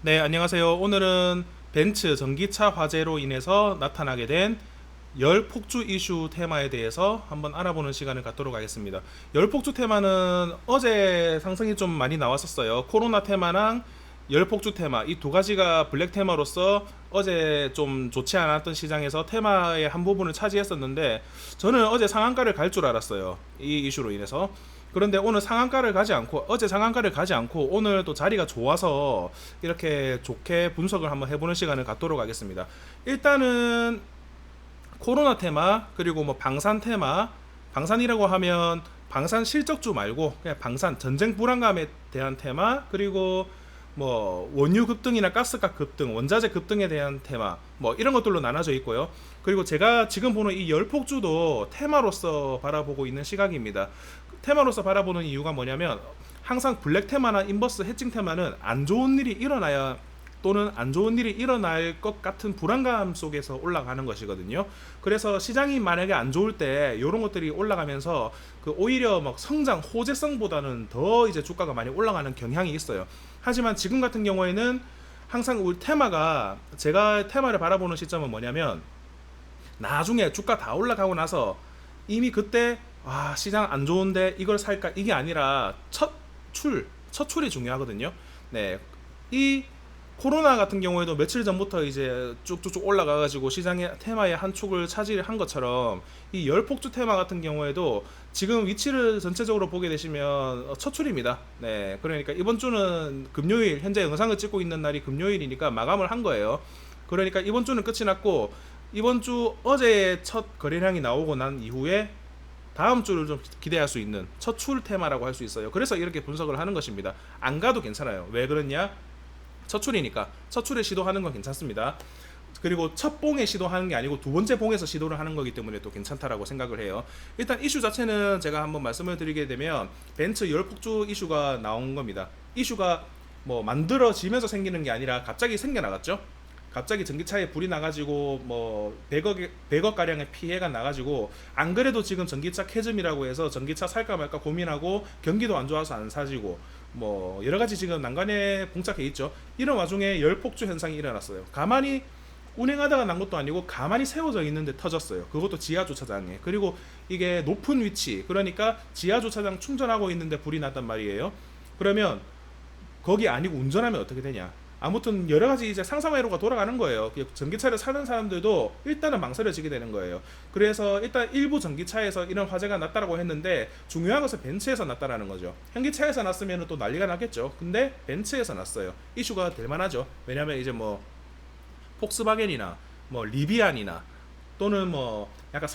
네, 안녕하세요. 오늘은 벤츠 전기차 화재로 인해서 나타나게 된 열 폭주 이슈 테마에 대해서 한번 알아보는 시간을 갖도록 하겠습니다. 열 폭주 테마는 어제 상승이 좀 많이 나왔었어요. 코로나 테마랑 열 폭주 테마 이 두 가지가 블랙 테마로서 어제 좀 좋지 않았던 시장에서 테마의 한 부분을 차지했었는데 저는 어제 상한가를 갈 줄 알았어요. 이 이슈로 인해서. 그런데 오늘 상한가를 가지 않고 어제 상한가를 가지 않고 오늘 또 자리가 좋아서 이렇게 좋게 분석을 한번 해보는 시간을 갖도록 하겠습니다. 일단은 코로나 테마 그리고 뭐 방산 테마, 방산이라고 하면 방산 실적주 말고 그냥 방산 전쟁 불안감에 대한 테마, 그리고 뭐 원유 급등이나 가스값 급등, 원자재 급등에 대한 테마, 뭐 이런 것들로 나눠져 있고요. 그리고 제가 지금 보는 이 열폭주도 테마로서 바라보고 있는 시각입니다. 테마로서 바라보는 이유가 뭐냐면 항상 블랙 테마나 인버스 해칭 테마는 안 좋은 일이 일어나야, 또는 안 좋은 일이 일어날 것 같은 불안감 속에서 올라가는 것이거든요. 그래서 시장이 만약에 안 좋을 때 이런 것들이 올라가면서 그 오히려 막 성장 호재성보다는 더 이제 주가가 많이 올라가는 경향이 있어요. 하지만 지금 같은 경우에는 항상 우리 테마가, 제가 테마를 바라보는 시점은 뭐냐면 나중에 주가 다 올라가고 나서 이미 그때 시장 안 좋은데 이걸 살까, 이게 아니라 첫 출이 중요하거든요. 네, 이 코로나 같은 경우에도 며칠 전부터 이제 쭉쭉쭉 올라가가지고 시장의 테마의 한 축을 차지한 것처럼 이 열폭주 테마 같은 경우에도 지금 위치를 전체적으로 보게 되시면 첫 출입니다. 네, 그러니까 이번 주는 금요일, 현재 영상을 찍고 있는 날이 금요일이니까 마감을 한 거예요. 그러니까 이번 주는 끝이 났고 이번 주 어제 첫 거래량이 나오고 난 이후에 다음 주를 좀 기대할 수 있는 첫 출 테마라고 할 수 있어요. 그래서 이렇게 분석을 하는 것입니다. 안 가도 괜찮아요. 왜 그러냐? 첫 출이니까 첫 출에 시도하는 건 괜찮습니다. 그리고 첫 봉에 시도하는 게 아니고 두 번째 봉에서 시도를 하는 거기 때문에 또 괜찮다라고 생각을 해요. 일단 이슈 자체는 제가 한번 말씀을 드리게 되면 벤츠 열폭주 이슈가 나온 겁니다. 이슈가 뭐 만들어지면서 생기는 게 아니라 갑자기 생겨나갔죠. 갑자기 전기차에 불이 나가지고 뭐 100억 가량의 피해가 나가지고, 안 그래도 지금 전기차 캐즘이라고 해서 전기차 살까 말까 고민하고 경기도 안 좋아서 안 사지고 뭐 여러 가지 지금 난관에 봉착해 있죠. 이런 와중에 열폭주 현상이 일어났어요. 가만히 운행하다가 난 것도 아니고 가만히 세워져 있는데 터졌어요. 그것도 지하 주차장에. 그리고 이게 높은 위치, 그러니까 지하 주차장 충전하고 있는데 불이 났단 말이에요. 그러면 거기 아니고 운전하면 어떻게 되냐? 아무튼 여러 가지 이제 상상외로가 돌아가는 거예요. 전기차를 사는 사람들도 일단은 망설여지게 되는 거예요. 그래서 일단 일부 전기차에서 이런 화재가 났다라고 했는데 중요한 것은 벤츠에서 났다라는 거죠. 현기차에서 났으면 또 난리가 났겠죠. 근데 벤츠에서 났어요. 이슈가 될 만하죠. 왜냐면 이제 뭐 폭스바겐이나 뭐 리비안이나 또는 뭐 약간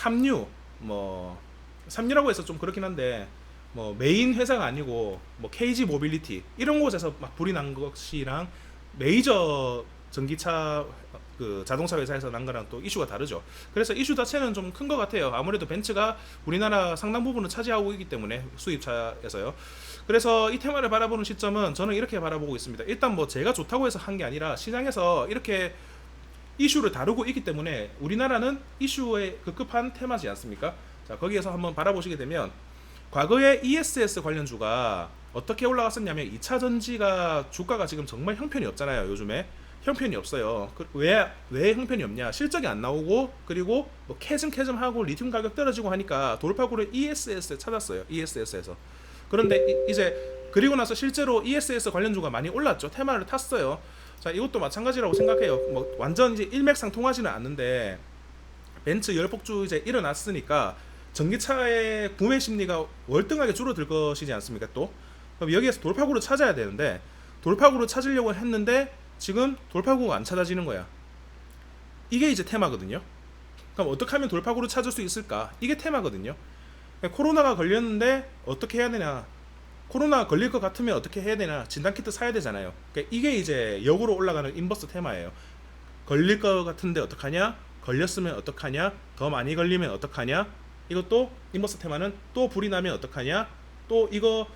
삼류라고 해서 좀 그렇긴 한데 뭐 메인 회사가 아니고 뭐 KG 모빌리티 이런 곳에서 막 불이 난 것이랑 메이저 전기차 그 자동차 회사에서 난 거랑 또 이슈가 다르죠. 그래서 이슈 자체는 좀 큰 것 같아요. 아무래도 벤츠가 우리나라 상당 부분을 차지하고 있기 때문에 수입차에서요. 그래서 이 테마를 바라보는 시점은 저는 이렇게 바라보고 있습니다. 일단 뭐 제가 좋다고 해서 한 게 아니라 시장에서 이렇게 이슈를 다루고 있기 때문에 우리나라는 이슈에 급급한 테마지 않습니까? 자, 거기에서 한번 바라보시게 되면 과거에 ESS 관련주가 어떻게 올라갔었냐면 2차 전지가 주가가 지금 정말 형편이 없잖아요. 요즘에 형편이 없어요. 왜 형편이 없냐? 실적이 안 나오고, 그리고 뭐 캐즘하고 리튬 가격 떨어지고 하니까 돌파구를 ESS에 찾았어요. ESS에서. 그런데 이제 그리고 나서 실제로 ESS 관련주가 많이 올랐죠. 테마를 탔어요. 자, 이것도 마찬가지라고 생각해요. 뭐 완전 이제 일맥상통하지는 않는데 벤츠 열폭주 이제 일어났으니까 전기차의 구매 심리가 월등하게 줄어들 것이지 않습니까? 또 그럼 여기에서 돌파구를 찾아야 되는데 돌파구를 찾으려고 했는데 지금 돌파구가 안 찾아지는 거야. 이게 이제 테마거든요. 그럼 어떻게 하면 돌파구를 찾을 수 있을까? 이게 테마거든요. 코로나가 걸렸는데 어떻게 해야 되냐? 코로나 걸릴 것 같으면 어떻게 해야 되나? 진단키트 사야 되잖아요. 그러니까 이게 이제 역으로 올라가는 인버스 테마예요. 걸릴 것 같은데 어떡하냐? 걸렸으면 어떡하냐? 더 많이 걸리면 어떡하냐? 이것도 인버스 테마는 또 불이 나면 어떡하냐? 또 이거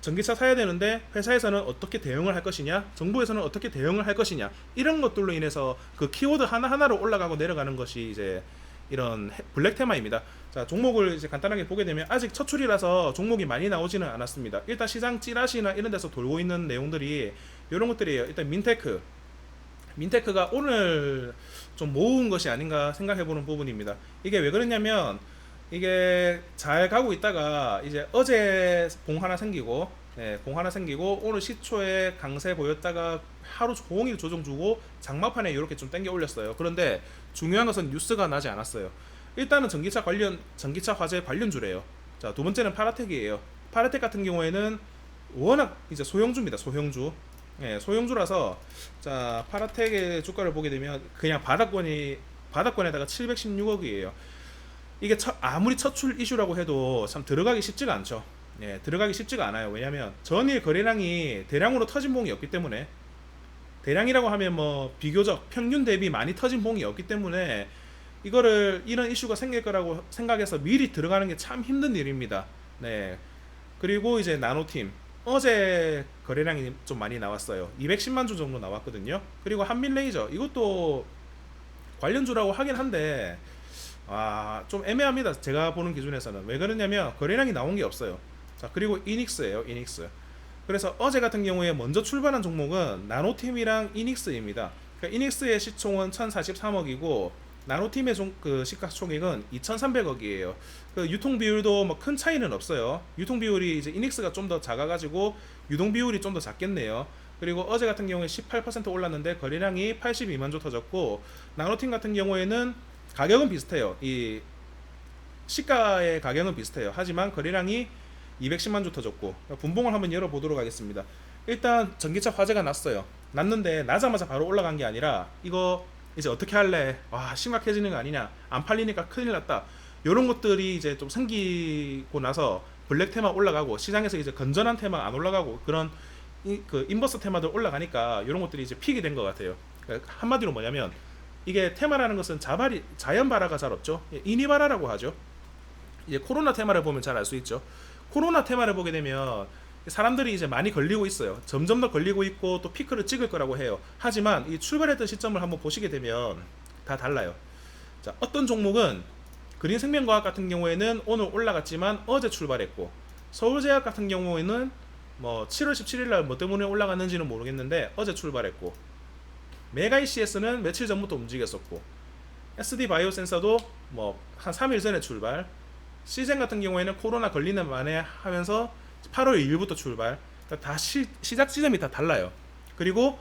전기차 사야 되는데 회사에서는 어떻게 대응을 할 것이냐? 정부에서는 어떻게 대응을 할 것이냐? 이런 것들로 인해서 그 키워드 하나하나로 올라가고 내려가는 것이 이제 이런 블랙 테마입니다. 자, 종목을 이제 간단하게 보게 되면 아직 첫 출이라서 종목이 많이 나오지는 않았습니다. 일단 시장 찌라시나 이런 데서 돌고 있는 내용들이 이런 것들이에요. 일단 민테크가 오늘 좀 모은 것이 아닌가 생각해보는 부분입니다. 이게 왜 그러냐면 이게 잘 가고 있다가 이제 어제 봉 하나 생기고, 봉 하나 생기고 오늘 시초에 강세 보였다가 하루 종일 조정 주고 장마판에 이렇게 좀 당겨 올렸어요. 그런데 중요한 것은 뉴스가 나지 않았어요. 일단은 전기차 화재 관련주래요. 자, 두 번째는 파라텍이에요. 파라텍 같은 경우에는 워낙 이제 소형주입니다. 소형주. 소형주라서 자, 파라텍의 주가를 보게 되면 그냥 바닥권에다가 716억이에요. 이게 아무리 첫출 이슈라고 해도 참 들어가기 쉽지가 않죠. 들어가기 쉽지가 않아요. 왜냐하면 전일 거래량이 대량으로 터진 봉이 없기 때문에, 대량이라고 하면 뭐 비교적 평균 대비 많이 터진 봉이 없기 때문에 이런 이슈가 생길 거라고 생각해서 미리 들어가는 게 참 힘든 일입니다. 네. 그리고 이제 나노팀 어제 거래량이 좀 많이 나왔어요. 210만 주 정도 나왔거든요. 그리고 한빛레이저 이것도 관련주라고 하긴 한데 좀 애매합니다. 제가 보는 기준에서는. 왜 그러냐면 거래량이 나온 게 없어요. 자, 그리고 이닉스예요. 이닉스. 그래서 어제 같은 경우에 먼저 출발한 종목은 나노팀이랑 이닉스입니다. 그러니까 이닉스의 시총은 1043억이고 나노팀의 그 시가총액은 2,300억이에요. 그 유통 비율도 뭐 큰 차이는 없어요. 유통 비율이 이제 이닉스가 좀 더 작아가지고 유동 비율이 좀 더 작겠네요. 그리고 어제 같은 경우에 18% 올랐는데 거래량이 82만 주 터졌고, 나노팀 같은 경우에는 가격은 비슷해요. 이 시가의 가격은 비슷해요. 하지만 거래량이 210만 주 터졌고, 분봉을 한번 열어보도록 하겠습니다. 일단 전기차 화재가 났는데 나자마자 바로 올라간 게 아니라 이거 이제 어떻게 할래? 심각해지는 거 아니냐? 안 팔리니까 큰일 났다. 이런 것들이 이제 좀 생기고 나서 블랙 테마 올라가고 시장에서 이제 건전한 테마 안 올라가고 그런 그 인버스 테마들 올라가니까 이런 것들이 이제 픽이 된 것 같아요. 그러니까 한마디로 뭐냐면 이게 테마라는 것은 자연 발화가 잘 없죠. 인위 발화라고 하죠. 이제 코로나 테마를 보면 잘 알 수 있죠. 코로나 테마를 보게 되면 사람들이 이제 많이 걸리고 있어요. 점점 더 걸리고 있고 또 피크를 찍을 거라고 해요. 하지만 이 출발했던 시점을 한번 보시게 되면 다 달라요. 자, 어떤 종목은 그린생명과학 같은 경우에는 오늘 올라갔지만 어제 출발했고, 서울제약 같은 경우에는 뭐 7월 17일 날 뭐 때문에 올라갔는지는 모르겠는데 어제 출발했고, 메가이CS는 며칠 전부터 움직였었고, SD바이오센서도 뭐 한 3일 전에 출발, 시젠 같은 경우에는 코로나 걸리는 만에 하면서 8월 2일부터 출발. 다 시작 지점이 다 달라요. 그리고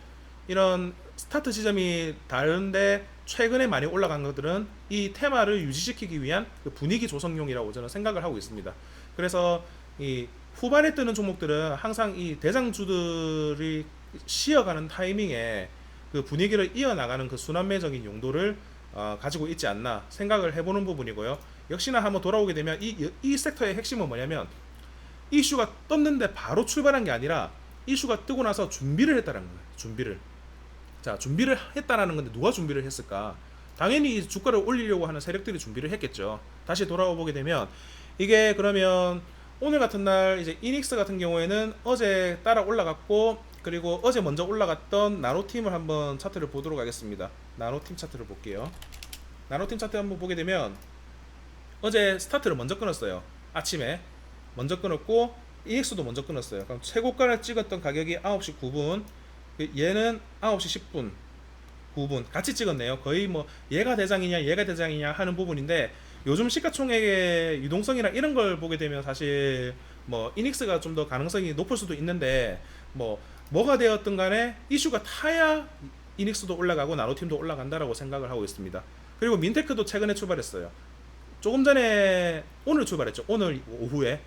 이런 스타트 지점이 다른데 최근에 많이 올라간 것들은 이 테마를 유지시키기 위한 그 분위기 조성용이라고 저는 생각을 하고 있습니다. 그래서 이 후반에 뜨는 종목들은 항상 이 대장주들이 쉬어가는 타이밍에 그 분위기를 이어나가는 그 순환매적인 용도를 가지고 있지 않나 생각을 해보는 부분이고요. 역시나 한번 돌아오게 되면 이 섹터의 핵심은 뭐냐면, 이슈가 떴는데 바로 출발한 게 아니라 이슈가 뜨고 나서 준비를 했다는 거예요. 준비를 했다라는 건데 누가 준비를 했을까? 당연히 주가를 올리려고 하는 세력들이 준비를 했겠죠. 다시 돌아와 보게 되면 이게 그러면 오늘 같은 날 이제 이닉스 같은 경우에는 어제 따라 올라갔고, 그리고 어제 먼저 올라갔던 나노팀을 한번 차트를 보도록 하겠습니다. 나노팀 차트를 볼게요. 나노팀 차트 한번 보게 되면 어제 스타트를 먼저 끊었어요. 아침에 먼저 끊었고 이닉스도 먼저 끊었어요. 그럼 최고가를 찍었던 가격이 9시 9분, 얘는 9시 10분, 9분 같이 찍었네요. 거의 뭐 얘가 대장이냐 하는 부분인데, 요즘 시가총액의 유동성이나 이런 걸 보게 되면 사실 뭐 이닉스가 좀 더 가능성이 높을 수도 있는데, 뭐가 되었든 간에 이슈가 타야 이닉스도 올라가고 나노팀도 올라간다라고 생각을 하고 있습니다. 그리고 민테크도 최근에 출발했어요. 조금 전에 오늘 출발했죠. 오늘 오후에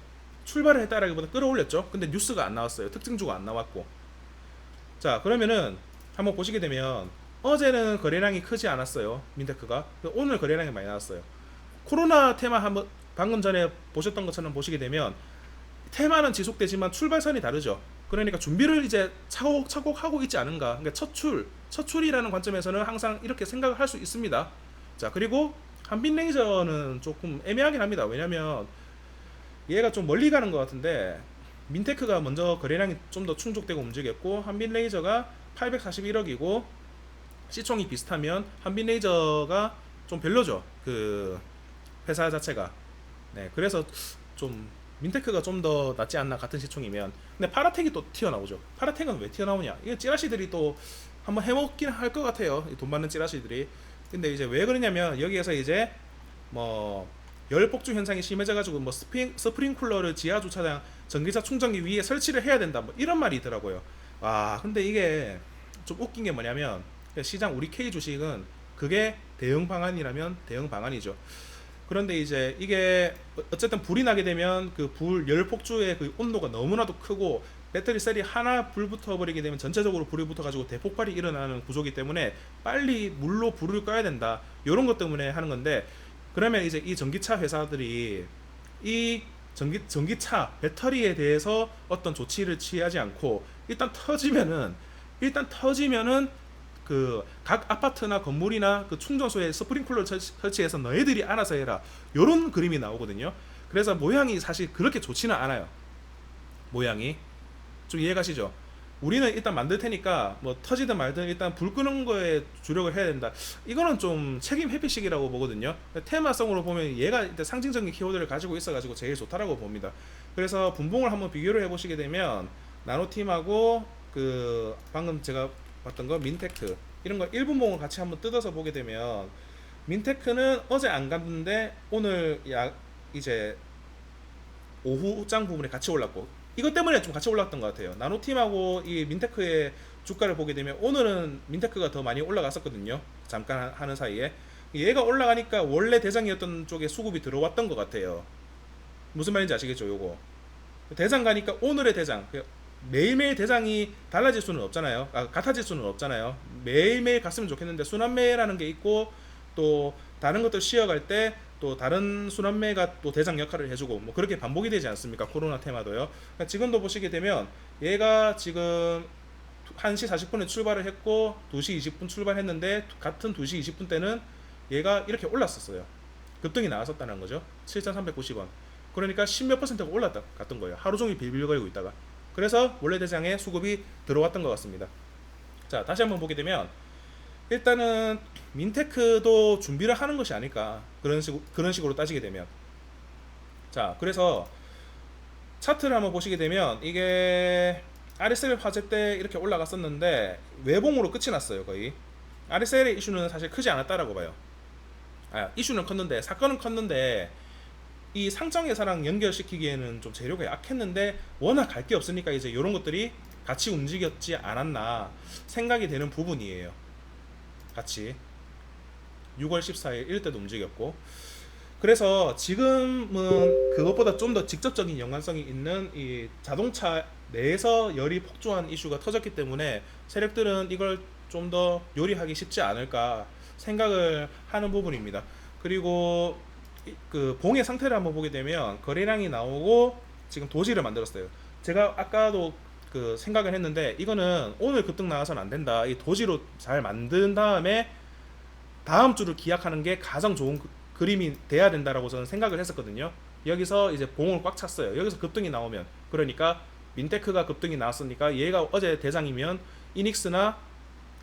출발을 했다라기보다 끌어올렸죠. 근데 뉴스가 안 나왔어요. 특징주가 안 나왔고. 자, 그러면은 한번 보시게 되면 어제는 거래량이 크지 않았어요. 민테크가. 오늘 거래량이 많이 나왔어요. 코로나 테마 한번 방금 전에 보셨던 것처럼 보시게 되면 테마는 지속되지만 출발선이 다르죠. 그러니까 준비를 이제 차곡차곡 하고 있지 않은가. 그러니까 첫출이라는 관점에서는 항상 이렇게 생각을 할 수 있습니다. 자, 그리고 한빛레이저는 조금 애매하긴 합니다. 왜냐면 얘가 좀 멀리 가는 것 같은데, 민테크가 먼저 거래량이 좀 더 충족되고 움직였고, 한빛레이저가 841억이고 시총이 비슷하면 한빛레이저가 좀 별로죠. 그 회사 자체가 네, 그래서 좀 민테크가 좀 더 낫지 않나 같은 시총이면. 근데 파라텍이 또 튀어나오죠. 파라텍은 왜 튀어나오냐? 이게 찌라시들이 또 한번 해먹긴 할 것 같아요. 돈 받는 찌라시들이. 근데 이제 왜 그러냐면 여기에서 이제 뭐 열폭주 현상이 심해져가지고 뭐 스프링쿨러를 지하 주차장 전기차 충전기 위에 설치를 해야 된다 뭐 이런 말이 있더라고요. 와 근데 이게 좀 웃긴 게 뭐냐면 시장 우리 K 주식은 그게 대응 방안이라면 대응 방안이죠. 그런데 이제 이게 어쨌든 불이 나게 되면 그 불 열폭주의 그 온도가 너무나도 크고 배터리 셀이 하나 불 붙어버리게 되면 전체적으로 불이 붙어가지고 대폭발이 일어나는 구조기 때문에 빨리 물로 불을 꺼야 된다. 이런 것 때문에 하는 건데 그러면 이제 이 전기차 회사들이 이 전기차 배터리에 대해서 어떤 조치를 취하지 않고 일단 터지면은 그 각 아파트나 건물이나 그 충전소에 스프링클러 설치해서 너희들이 알아서 해라 요런 그림이 나오거든요. 그래서 모양이 사실 그렇게 좋지는 않아요. 모양이 좀 이해가시죠? 우리는 일단 만들 테니까 뭐 터지든 말든 일단 불 끄는 거에 주력을 해야 된다. 이거는 좀 책임 회피식이라고 보거든요. 테마성으로 보면 얘가 일단 상징적인 키워드를 가지고 있어가지고 제일 좋다라고 봅니다. 그래서 분봉을 한번 비교를 해보시게 되면 나노팀하고 그 방금 제가 봤던 거 민테크 이런 거 1분봉을 같이 한번 뜯어서 보게 되면 민테크는 어제 안 갔는데 오늘 이제 오후장 부분에 같이 올랐고 이것 때문에 좀 같이 올랐던 것 같아요. 나노팀하고 이 민테크의 주가를 보게 되면 오늘은 민테크가 더 많이 올라갔었거든요. 잠깐 하는 사이에 얘가 올라가니까 원래 대장이었던 쪽에 수급이 들어왔던 것 같아요. 무슨 말인지 아시겠죠? 요거 대장 가니까 오늘의 대장 매일매일 대장이 달라질 수는 없잖아요. 같아질 수는 없잖아요. 매일매일 갔으면 좋겠는데 순환매라는 게 있고 또 다른 것들 쉬어갈 때 또 다른 순환매가 또 대장 역할을 해주고 뭐 그렇게 반복이 되지 않습니까? 코로나 테마도요. 그러니까 지금도 보시게 되면 얘가 지금 1시 40분에 출발을 했고 2시 20분 출발했는데 같은 2시 20분 때는 얘가 이렇게 올랐었어요. 급등이 나왔었다는 거죠. 7,390원. 그러니까 10몇 퍼센트가 올랐던 거예요. 하루 종일 빌빌거리고 있다가. 그래서 원래 대장에 수급이 들어왔던 것 같습니다. 자, 다시 한번 보게 되면 일단은 민테크도 준비를 하는 것이 아닐까 그런 식으로 따지게 되면 자 그래서 차트를 한번 보시게 되면 이게 RSL 화재 때 이렇게 올라갔었는데 외봉으로 끝이 났어요. 거의 RSL의 이슈는 사실 크지 않았다라고 봐요. 이슈는 컸는데 사건은 컸는데 이 상장 회사랑 연결시키기에는 좀 재료가 약했는데 워낙 갈 게 없으니까 이제 이런 것들이 같이 움직였지 않았나 생각이 되는 부분이에요. 같이 6월 14일 이럴 때도 움직였고 그래서 지금은 그것보다 좀 더 직접적인 연관성이 있는 이 자동차 내에서 열이 폭주한 이슈가 터졌기 때문에 세력들은 이걸 좀 더 요리하기 쉽지 않을까 생각을 하는 부분입니다. 그리고 그 봉의 상태를 한번 보게 되면 거래량이 나오고 지금 도지를 만들었어요. 제가 아까도 그 생각을 했는데 이거는 오늘 급등 나와서는 안 된다. 이 도지로 잘 만든 다음에 다음 주를 기약하는 게 가장 좋은 그림이 돼야 된다라고 저는 생각을 했었거든요. 여기서 이제 봉을 꽉 찼어요. 여기서 급등이 나오면 그러니까 민테크가 급등이 나왔으니까 얘가 어제 대장이면 이닉스나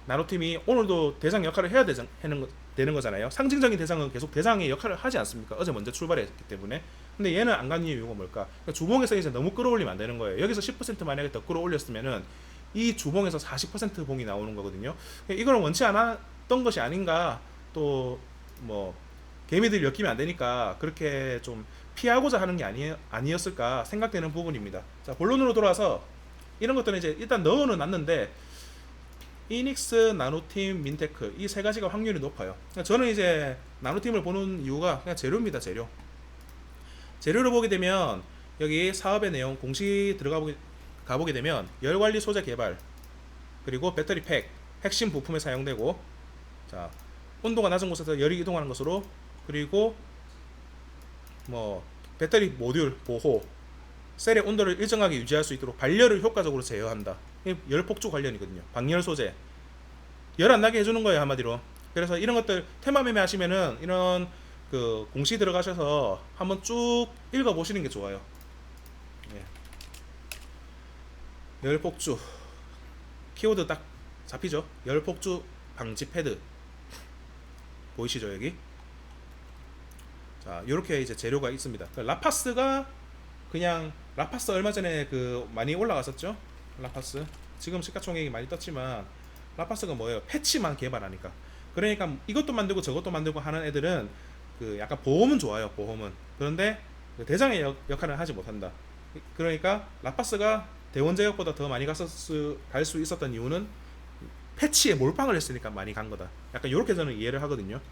나노팀이 오늘도 대장 역할을 해야 되는 거잖아요. 상징적인 대장은 계속 대장의 역할을 하지 않습니까? 어제 먼저 출발했기 때문에. 근데 얘는 안 간 이유가 뭘까? 그러니까 주봉에서 이제 너무 끌어올리면 안 되는 거예요. 여기서 10% 만약에 더 끌어올렸으면은 이 주봉에서 40% 봉이 나오는 거거든요. 이걸 원치 않았던 것이 아닌가. 또 뭐 개미들이 엮이면 안 되니까 그렇게 좀 피하고자 하는 게 아니었을까 생각되는 부분입니다. 자, 본론으로 돌아와서 이런 것들은 이제 일단 넣어는 놨는데 이닉스, 나노팀, 민테크 이 세 가지가 확률이 높아요. 저는 이제 나노팀을 보는 이유가 그냥 재료입니다. 재료를 보게 되면 여기 사업의 내용 공시 가보게 되면 열관리 소재 개발 그리고 배터리 팩 핵심 부품에 사용되고 자 온도가 낮은 곳에서 열이 이동하는 것으로 그리고 뭐 배터리 모듈 보호 셀의 온도를 일정하게 유지할 수 있도록 발열을 효과적으로 제어한다. 열 폭주 관련이거든요. 방열 소재 열 안 나게 해주는 거예요 한마디로. 그래서 이런 것들 테마 매매 하시면은 이런 그 공시 들어가셔서 한번 쭉 읽어 보시는 게 좋아요. 예. 열 폭주 키워드 딱 잡히죠. 열 폭주 방지 패드 보이시죠 여기? 자, 이렇게 이제 재료가 있습니다. 라파스가 그냥 라파스 얼마 전에 그 많이 올라갔었죠. 라파스 지금 시가총액이 많이 떴지만 라파스가 뭐예요? 패치만 개발하니까. 그러니까 이것도 만들고 저것도 만들고 하는 애들은 그 약간 보험은 좋아요. 보험은. 그런데 그 대장의 역할을 하지 못한다. 그러니까 라파스가 대원제약보다 더 많이 갈 수 있었던 이유는 패치에 몰빵을 했으니까 많이 간 거다. 약간 이렇게 저는 이해를 하거든요.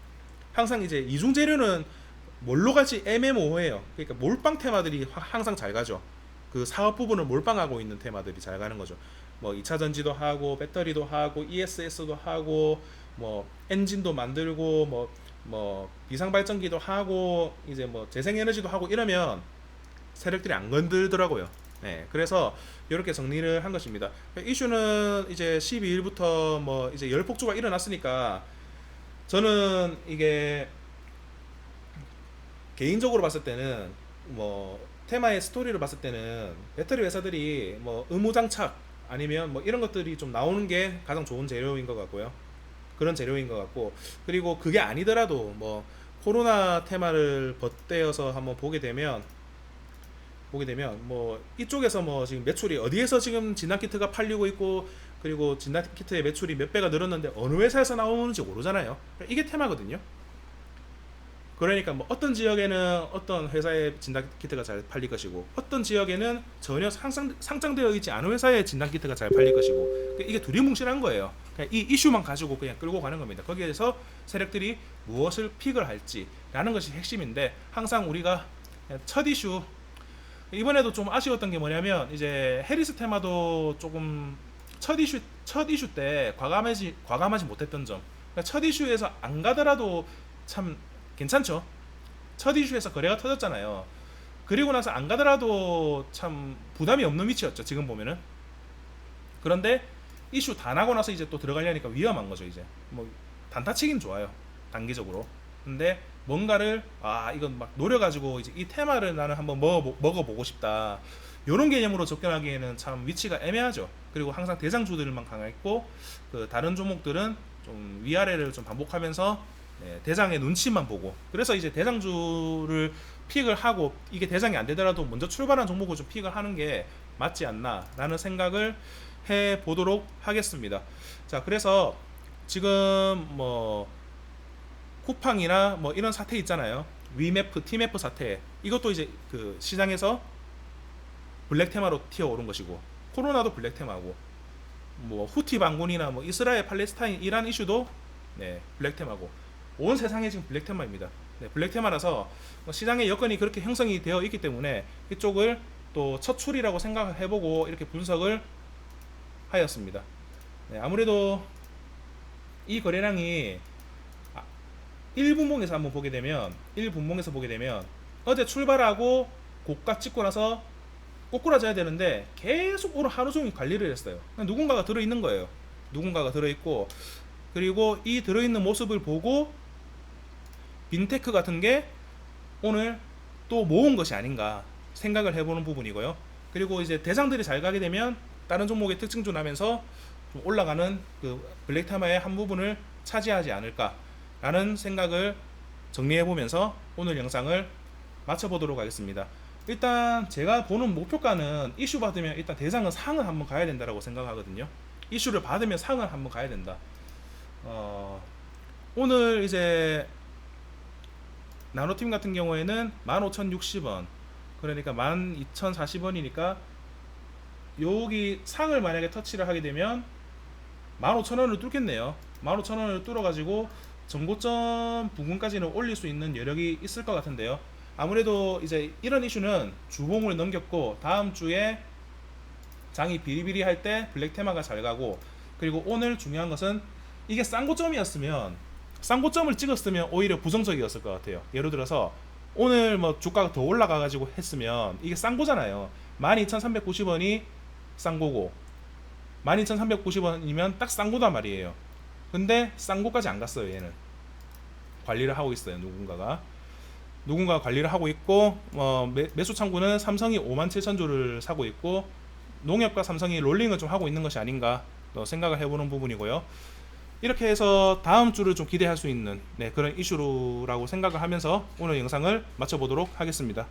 항상 이제 이중 재료는 뭘로 갈지 애매모호해요. 그러니까 몰빵 테마들이 항상 잘 가죠. 그 사업 부분을 몰빵하고 있는 테마들이 잘 가는 거죠. 뭐 2차 전지도 하고 배터리도 하고 ESS도 하고 뭐 엔진도 만들고 뭐 비상 발전기도 하고 이제 뭐 재생에너지도 하고 이러면 세력들이 안 건들더라고요. 네, 그래서 이렇게 정리를 한 것입니다. 이슈는 이제 12일부터 뭐 이제 열 폭주가 일어났으니까 저는 이게 개인적으로 봤을 때는 뭐 테마의 스토리를 봤을 때는 배터리 회사들이 뭐 의무장착 아니면 뭐 이런 것들이 좀 나오는 게 가장 좋은 재료인 것 같고요. 그런 재료인 것 같고, 그리고 그게 아니더라도 뭐 코로나 테마를 벗대어서 한번 보게 되면 뭐 이쪽에서 뭐 지금 매출이 어디에서 지금 진단키트가 팔리고 있고, 그리고 진단키트의 매출이 몇 배가 늘었는데 어느 회사에서 나오는지 모르잖아요. 이게 테마거든요. 그러니까 뭐 어떤 지역에는 어떤 회사의 진단키트가 잘 팔릴 것이고, 어떤 지역에는 전혀 상장되어 있지 않은 회사의 진단키트가 잘 팔릴 것이고, 이게 두리뭉실한 거예요. 그냥 이 이슈만 가지고 그냥 끌고 가는 겁니다. 거기에서 세력들이 무엇을 픽을 할지라는 것이 핵심인데, 항상 우리가 첫 이슈, 이번에도 좀 아쉬웠던 게 뭐냐면 이제 해리스 테마도 조금 첫 이슈 때 과감하지 못했던 점. 그러니까 첫 이슈에서 안 가더라도 참 괜찮죠. 첫 이슈에서 거래가 터졌잖아요. 그리고 나서 안 가더라도 참 부담이 없는 위치였죠. 지금 보면은. 그런데 이슈 다 나고 나서 이제 또 들어가려니까 위험한 거죠. 이제 뭐 단타치긴 좋아요. 단기적으로. 근데 뭔가를 이건 막 노려가지고 이제 이 테마를 나는 한번 먹어보고 싶다. 이런 개념으로 접근하기에는 참 위치가 애매하죠. 그리고 항상 대장주들만 강했고 그 다른 종목들은 좀 위아래를 좀 반복하면서 대장의 눈치만 보고, 그래서 이제 대장주를 픽을 하고 이게 대장이 안 되더라도 먼저 출발한 종목을 좀 픽을 하는 게 맞지 않나라는 생각을 해 보도록 하겠습니다. 자, 그래서 지금 뭐 쿠팡이나 뭐 이런 사태 있잖아요. 위메프, 티메프 사태. 이것도 이제 그 시장에서 블랙 테마로 튀어오른 것이고, 코로나도 블랙 테마고, 뭐 후티 반군이나 뭐 이스라엘 팔레스타인 이란 이슈도 블랙 테마고, 온 세상에 지금 블랙 테마입니다. 블랙 테마라서 시장의 여건이 그렇게 형성이 되어 있기 때문에 이쪽을 또 첫 출이라고 생각을 해보고 이렇게 분석을 하였습니다. 아무래도 이 거래량이 1분봉에서 한번 보게 되면 어제 출발하고 고가 찍고 나서 꼬꾸라져야 되는데 계속 오늘 하루 종일 관리를 했어요. 누군가가 들어있는 거예요. 누군가가 들어있고, 그리고 이 들어있는 모습을 보고 빈테크 같은 게 오늘 또 모은 것이 아닌가 생각을 해보는 부분이고요. 그리고 이제 대장들이 잘 가게 되면 다른 종목의 특징도 나면서 좀 올라가는 그 블랙 테마의 한 부분을 차지하지 않을까라는 생각을 정리해보면서 오늘 영상을 마쳐보도록 하겠습니다. 일단 제가 보는 목표가는 이슈 받으면 일단 대장은 상을 한번 가야 된다고 생각하거든요. 이슈를 받으면 상을 한번 가야 된다. 오늘 이제 나노팀 같은 경우에는 15,060원, 그러니까 12,040원이니까 여기 상을 만약에 터치를 하게 되면 15,000원을 뚫겠네요. 15,000원을 뚫어가지고 전고점 부근까지는 올릴 수 있는 여력이 있을 것 같은데요. 아무래도 이제 이런 이슈는 주봉을 넘겼고 다음 주에 장이 비리비리할 때 블랙 테마가 잘 가고, 그리고 오늘 중요한 것은 이게 쌍고점을 찍었으면 오히려 부정적이었을 것 같아요. 예를 들어서 오늘 뭐 주가가 더 올라가가지고 했으면 이게 쌍고잖아요. 12,390원이 쌍고고 12,390원이면 딱 쌍고단 말이에요. 근데 쌍고까지 안 갔어요. 얘는 관리를 하고 있어요. 누군가 관리를 하고 있고, 매수 창구는 삼성이 57,000주를 사고 있고, 농협과 삼성이 롤링을 좀 하고 있는 것이 아닌가 생각을 해보는 부분이고요. 이렇게 해서 다음 주를 좀 기대할 수 있는 그런 이슈라고 생각을 하면서 오늘 영상을 마쳐보도록 하겠습니다.